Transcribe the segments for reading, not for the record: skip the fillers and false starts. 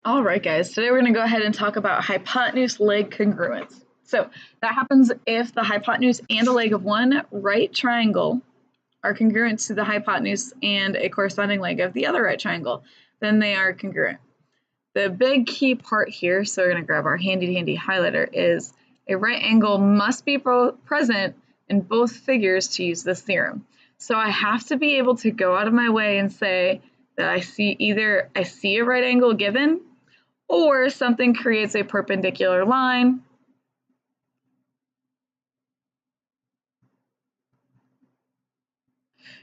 All right, guys, today we're going to go ahead and talk about hypotenuse leg congruence. So that happens if the hypotenuse and a leg of one right triangle are congruent to the hypotenuse and a corresponding leg of the other right triangle. Then they are congruent. The big key part here, so we're going to grab our handy highlighter, is a right angle must be present in both figures to use this theorem. So I have to be able to go out of my way and say that I see a right angle given, or something creates a perpendicular line,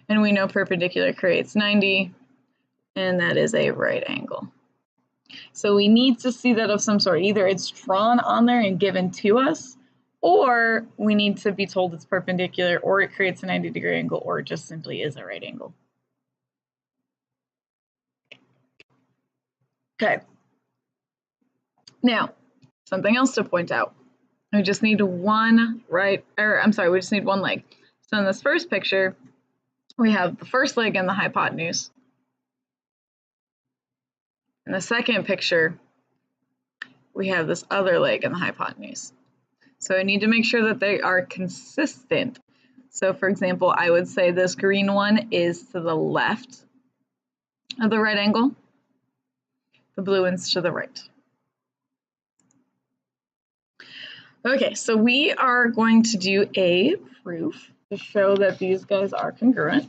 and we know perpendicular creates 90, and that is a right angle. So we need to see that of some sort. Either it's drawn on there and given to us, or we need to be told it's perpendicular, or it creates a 90-degree angle, or it just simply is a right angle. Okay. Now, something else to point out. We just need one leg. So in this first picture, we have the first leg and the hypotenuse. In the second picture, we have this other leg and the hypotenuse. So I need to make sure that they are consistent. So for example, I would say this green one is to the left of the right angle. The blue one's to the right. Okay, so we are going to do a proof to show that these guys are congruent.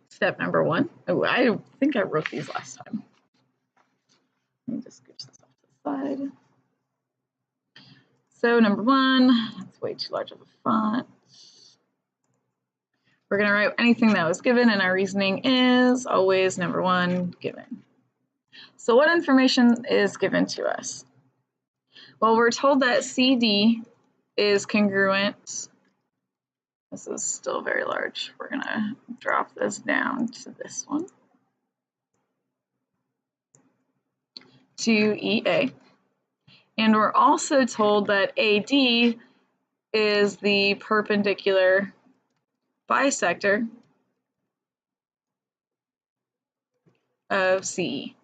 Step number one. Oh, I think I wrote these last time. Let me just scooch this off to the side. So number one, that's way too large of a font. We're going to write anything that was given, and our reasoning is always number one, given. So what information is given to us? Well, we're told that CD is congruent. This is still very large. We're going to drop this down to this one, to EA. And we're also told that AD is the perpendicular bisector of CE.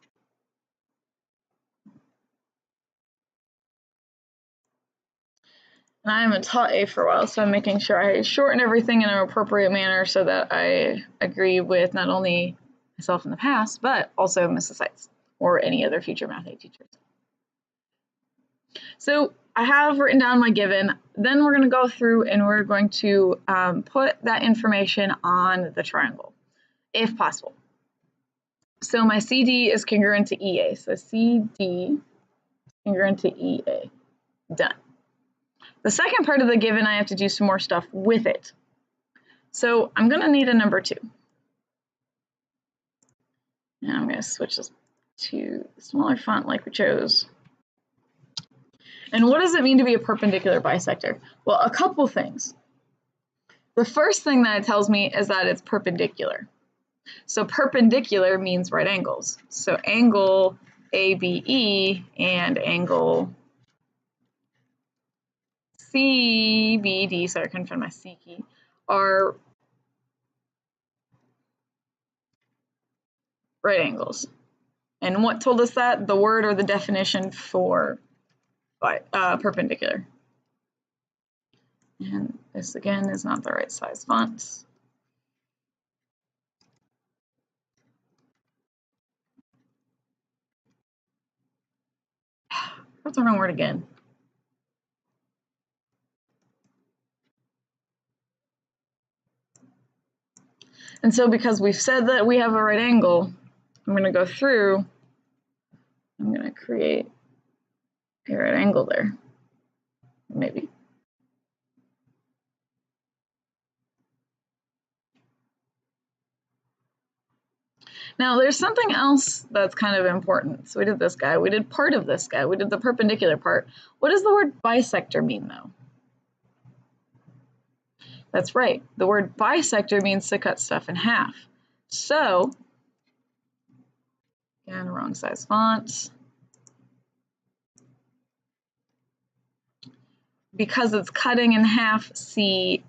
And I haven't taught A for a while, so I'm making sure I shorten everything in an appropriate manner so that I agree with not only myself in the past, but also Mrs. Seitz or any other future math A teachers. So I have written down my given. Then we're going to go through and we're going to put that information on the triangle, if possible. So my CD is congruent to EA. So CD congruent to EA. Done. The second part of the given, I have to do some more stuff with it. So I'm going to need a number 2. And I'm going to switch this to the smaller font like we chose. And what does it mean to be a perpendicular bisector? Well, a couple things. The first thing that it tells me is that it's perpendicular. So perpendicular means right angles. So angle ABE and angle CBD, sorry, I couldn't find my C key, are right angles. And what told us that? The word or the definition for perpendicular. And this again is not the right size font. What's the wrong word again? And so because we've said that we have a right angle, I'm going to go through, I'm going to create a right angle there, maybe. Now there's something else that's kind of important. So we did this guy, we did part of this guy, we did the perpendicular part. What does the word bisector mean though? That's right, the word bisector means to cut stuff in half. So, again, wrong size font. Because it's cutting in half CE,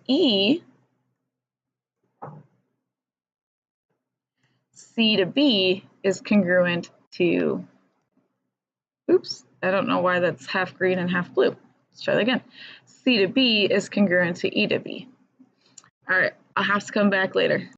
C to B is congruent to, oops, I don't know why that's half green and half blue. Let's try that again. C to B is congruent to E to B. All right, I'll have to come back later.